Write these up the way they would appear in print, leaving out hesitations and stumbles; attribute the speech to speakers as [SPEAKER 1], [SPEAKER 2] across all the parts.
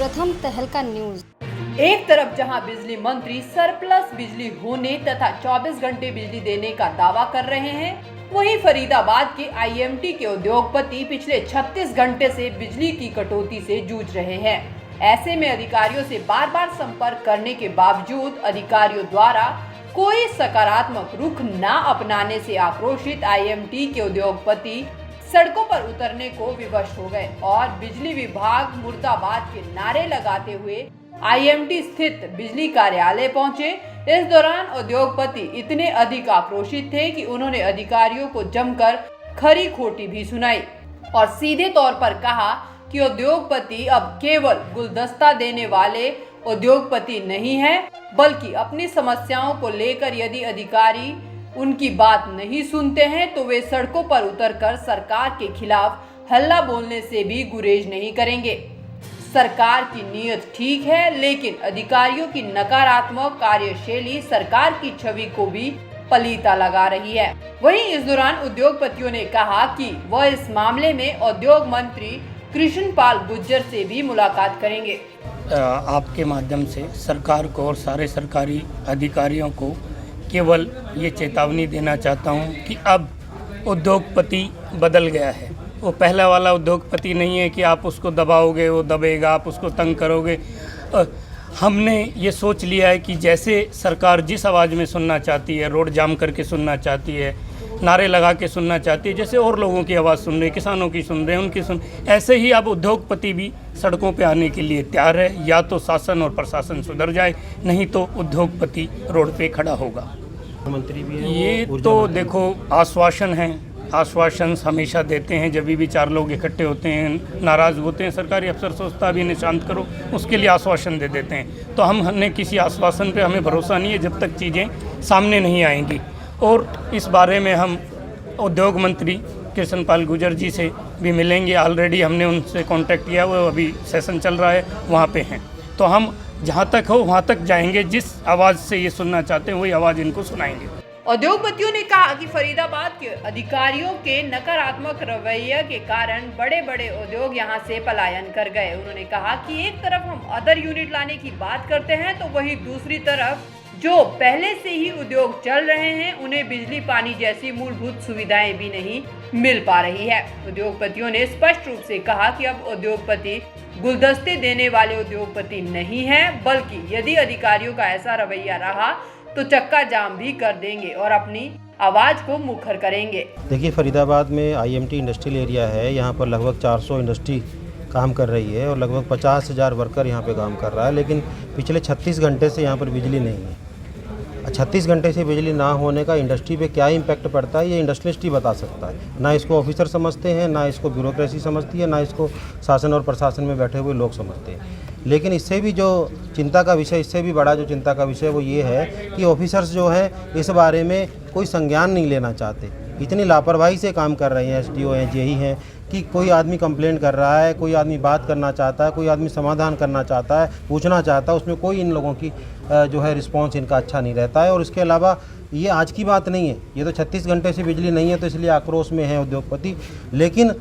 [SPEAKER 1] प्रथम तहलका न्यूज।
[SPEAKER 2] एक तरफ जहां बिजली मंत्री सरप्लस बिजली होने तथा 24 घंटे बिजली देने का दावा कर रहे हैं, वहीं फरीदाबाद के आईएमटी के उद्योगपति पिछले 36 घंटे से बिजली की कटौती से जूझ रहे हैं। ऐसे में अधिकारियों से बार बार संपर्क करने के बावजूद अधिकारियों द्वारा कोई सकारात्मक रुख न अपनाने से आक्रोशित आईएमटी के उद्योगपति सड़कों पर उतरने को विवश हो गए और बिजली विभाग मुर्दाबाद के नारे लगाते हुए आईएमटी स्थित बिजली कार्यालय पहुंचे। इस दौरान उद्योगपति इतने अधिक आक्रोशित थे कि उन्होंने अधिकारियों को जमकर खरी खोटी भी सुनाई और सीधे तौर पर कहा कि उद्योगपति अब केवल गुलदस्ता देने वाले उद्योगपति नहीं है, बल्कि अपनी समस्याओं को लेकर यदि अधिकारी उनकी बात नहीं सुनते हैं तो वे सड़कों पर उतरकर सरकार के खिलाफ हल्ला बोलने से भी गुरेज नहीं करेंगे। सरकार की नीयत ठीक है, लेकिन अधिकारियों की नकारात्मक कार्यशैली सरकार की छवि को भी पलीता लगा रही है। वहीं इस दौरान उद्योगपतियों ने कहा कि वह इस मामले में उद्योग मंत्री कृष्णपाल गुर्जर से भी मुलाकात करेंगे।
[SPEAKER 3] आपके माध्यम से सरकार को और सारे सरकारी अधिकारियों को केवल ये चेतावनी देना चाहता हूँ कि अब उद्योगपति बदल गया है। वो पहला वाला उद्योगपति नहीं है कि आप उसको दबाओगे वो दबेगा, आप उसको तंग करोगे। हमने ये सोच लिया है कि जैसे सरकार जिस आवाज़ में सुनना चाहती है, रोड जाम करके सुनना चाहती है, नारे लगा के सुनना चाहती है, जैसे और लोगों की आवाज़ सुन रहे हैं, किसानों की सुन रहे हैं, उनकी सुन, ऐसे ही अब उद्योगपति भी सड़कों पे आने के लिए तैयार है। या तो शासन और प्रशासन सुधर जाए, नहीं तो उद्योगपति रोड पे खड़ा होगा।
[SPEAKER 4] मंत्री भी है,
[SPEAKER 3] ये तो देखो आश्वासन है, आश्वासन हमेशा देते हैं। जब भी चार लोग इकट्ठे होते हैं, नाराज़ होते हैं, सरकारी अफसर सोचता है अभी इन्हें शांत करो, उसके लिए आश्वासन दे देते हैं। तो हमने किसी आश्वासन पे हमें भरोसा नहीं है जब तक चीज़ें सामने नहीं आएंगी। और इस बारे में हम उद्योग मंत्री कृष्णपाल गुर्जर जी से भी मिलेंगे। ऑलरेडी हमने उनसे कांटेक्ट किया हुआ, अभी सेशन चल रहा है, वहाँ पे हैं। तो हम जहाँ तक हो वहाँ तक जाएंगे, जिस आवाज़ से ये सुनना चाहते हैं वही आवाज़ इनको सुनाएंगे।
[SPEAKER 2] उद्योगपतियों ने कहा कि फरीदाबाद के अधिकारियों के नकारात्मक रवैये के कारण बड़े बड़े उद्योग यहां से पलायन कर गए। उन्होंने कहा कि एक तरफ हम अदर यूनिट लाने की बात करते हैं तो वहीं दूसरी तरफ जो पहले से ही उद्योग चल रहे हैं उन्हें बिजली पानी जैसी मूलभूत सुविधाएं भी नहीं मिल पा रही है। उद्योगपतियों ने स्पष्ट रूप से कहा कि अब उद्योगपति गुलदस्ते देने वाले उद्योगपति नहीं है, बल्कि यदि अधिकारियों का ऐसा रवैया रहा तो चक्का जाम भी कर देंगे और अपनी आवाज़ को मुखर करेंगे।
[SPEAKER 4] देखिए, फरीदाबाद में आईएमटी इंडस्ट्रियल एरिया है। यहाँ पर लगभग 400 इंडस्ट्री काम कर रही है और लगभग 50,000 वर्कर यहाँ पे काम कर रहा है, लेकिन पिछले 36 घंटे से यहाँ पर बिजली नहीं है। 36 घंटे से बिजली ना होने का इंडस्ट्री पे क्या इम्पैक्ट पड़ता है, ये इंडस्ट्रियलिस्ट ही बता सकता है। ना इसको ऑफिसर समझते हैं, ना इसको ब्यूरोक्रेसी समझती है, ना इसको शासन और प्रशासन में बैठे हुए लोग समझते हैं। लेकिन इससे भी जो चिंता का विषय, इससे भी बड़ा जो चिंता का विषय वो ये है कि ऑफिसर्स जो हैं इस बारे में कोई संज्ञान नहीं लेना चाहते। इतनी लापरवाही से काम कर रहे हैं एसडीओ हैं, जेई हैं कि कोई आदमी कंप्लेंट कर रहा है, कोई आदमी बात करना चाहता है, कोई आदमी समाधान करना चाहता है, पूछना चाहता है, उसमें कोई इन लोगों की जो है रिस्पांस इनका अच्छा नहीं रहता है। और इसके अलावा ये आज की बात नहीं है, ये तो 36 घंटे से बिजली नहीं है तो इसलिए आक्रोश में है उद्योगपति। लेकिन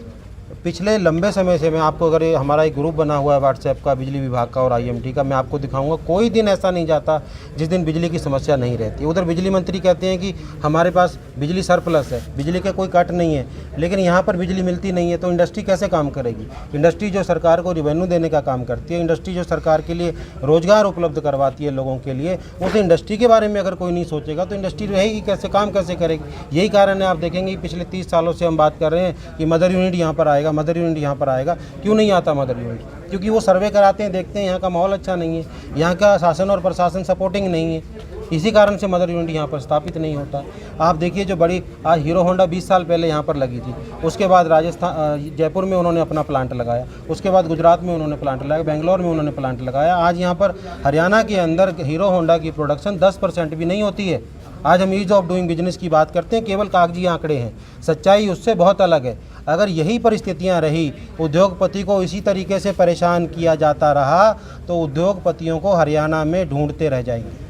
[SPEAKER 4] पिछले लंबे समय से मैं आपको, अगर ये हमारा एक ग्रुप बना हुआ है व्हाट्सएप का बिजली विभाग का और आईएमटी का, मैं आपको दिखाऊंगा, कोई दिन ऐसा नहीं जाता जिस दिन बिजली की समस्या नहीं रहती। उधर बिजली मंत्री कहते हैं कि हमारे पास बिजली सरप्लस है, बिजली का कोई कट नहीं है, लेकिन यहाँ पर बिजली मिलती नहीं है। तो इंडस्ट्री कैसे काम करेगी? इंडस्ट्री जो सरकार को रेवेन्यू देने का काम करती है, इंडस्ट्री जो सरकार के लिए रोजगार उपलब्ध करवाती है लोगों के लिए, उस इंडस्ट्री के बारे में अगर कोई नहीं सोचेगा तो इंडस्ट्री रहेगी कैसे, काम कैसे करेगी? यही कारण है, आप देखेंगे पिछले 30 सालों से हम बात कर रहे हैं कि मदर यूनिट यहाँ पर आएगा, मदर यूनिट यहाँ पर आएगा। क्यों नहीं आता मदर यूनिट? क्योंकि वो सर्वे कराते हैं, देखते हैं यहाँ का माहौल अच्छा नहीं है, यहाँ का शासन और प्रशासन सपोर्टिंग नहीं है। इसी कारण से मदर यूनिट यहाँ पर स्थापित नहीं होता। आप देखिए, जो बड़ी आज हीरो होंडा 20 साल पहले यहाँ पर लगी थी, उसके बाद राजस्थान जयपुर में उन्होंने अपना प्लांट लगाया, उसके बाद गुजरात में उन्होंने प्लांट लगाया, बेंगलोर में उन्होंने प्लांट लगाया। आज यहाँ पर हरियाणा के अंदर हीरो होंडा की प्रोडक्शन 10% भी नहीं होती है। आज हम ईज ऑफ डूइंग बिजनेस की बात करते हैं, केवल कागजी आंकड़े हैं, सच्चाई उससे बहुत अलग है। अगर यही परिस्थितियां रही, उद्योगपति को इसी तरीके से परेशान किया जाता रहा, तो उद्योगपतियों को हरियाणा में ढूंढते रह जाएंगे।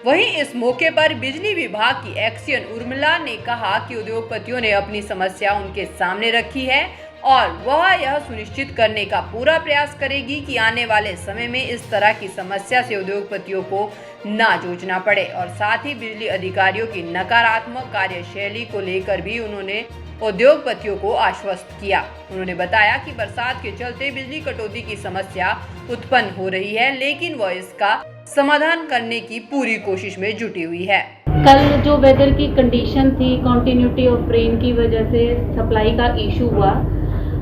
[SPEAKER 2] वहीं इस मौके पर बिजली विभाग की एक्सियन उर्मिला ने कहा कि उद्योगपतियों ने अपनी समस्या उनके सामने रखी है और वह यह सुनिश्चित करने का पूरा प्रयास करेगी कि आने वाले समय में इस तरह की समस्या से उद्योगपतियों को ना जूझना पड़े। और साथ ही बिजली अधिकारियों की नकारात्मक कार्यशैली को लेकर भी उन्होंने उद्योगपतियों को आश्वस्त किया। उन्होंने बताया कि बरसात के चलते बिजली कटौती की समस्या उत्पन्न हो रही है, लेकिन वह इसका समाधान करने की पूरी कोशिश में जुटी हुई है।
[SPEAKER 1] कल जो वेदर की कंडीशन थी, कॉन्टिन्यूटी ऑफ रेन की वजह से सप्लाई का इशू हुआ।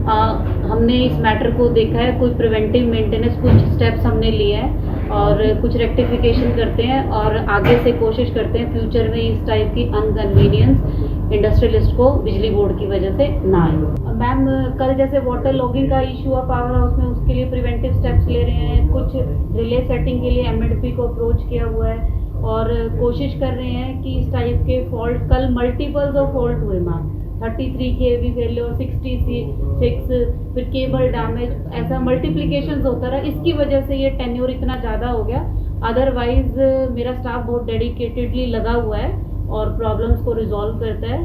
[SPEAKER 1] हमने इस मैटर को देखा है, कोई प्रिवेंटिव मेंटेनेंस कुछ स्टेप्स हमने लिए हैं और कुछ रेक्टिफिकेशन करते हैं और आगे से कोशिश करते हैं फ्यूचर में इस टाइप की अनकन्वीनियंस इंडस्ट्रियलिस्ट को बिजली बोर्ड की वजह से ना आए। मैम, कल जैसे वाटर लॉगिंग का इशू हुआ पावर हाउस में, उसके लिए प्रिवेंटिव स्टेप्स ले रहे हैं। कुछ रिले सेटिंग के लिए एमएडपी को अप्रोच किया हुआ है और कोशिश कर रहे हैं कि इस टाइप के फॉल्ट, कल मल्टीपल्स ऑफ फॉल्ट हुए मैम, 33 kV फेलियर, 66, फिर केबल डैमेज, ऐसा मल्टीप्लिकेशन होता रहा। इसकी वजह से ये टेन्योर इतना ज़्यादा हो गया। अदरवाइज मेरा स्टाफ बहुत डेडिकेटेडली लगा हुआ है और प्रॉब्लम्स को रिजॉल्व करता है।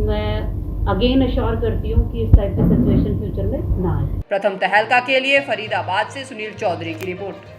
[SPEAKER 1] मैं अगेन अश्योर करती हूँ कि इस टाइप की सिचुएशन फ्यूचर में ना आए।
[SPEAKER 2] प्रथम तहलका के लिए फरीदाबाद से सुनील चौधरी की रिपोर्ट।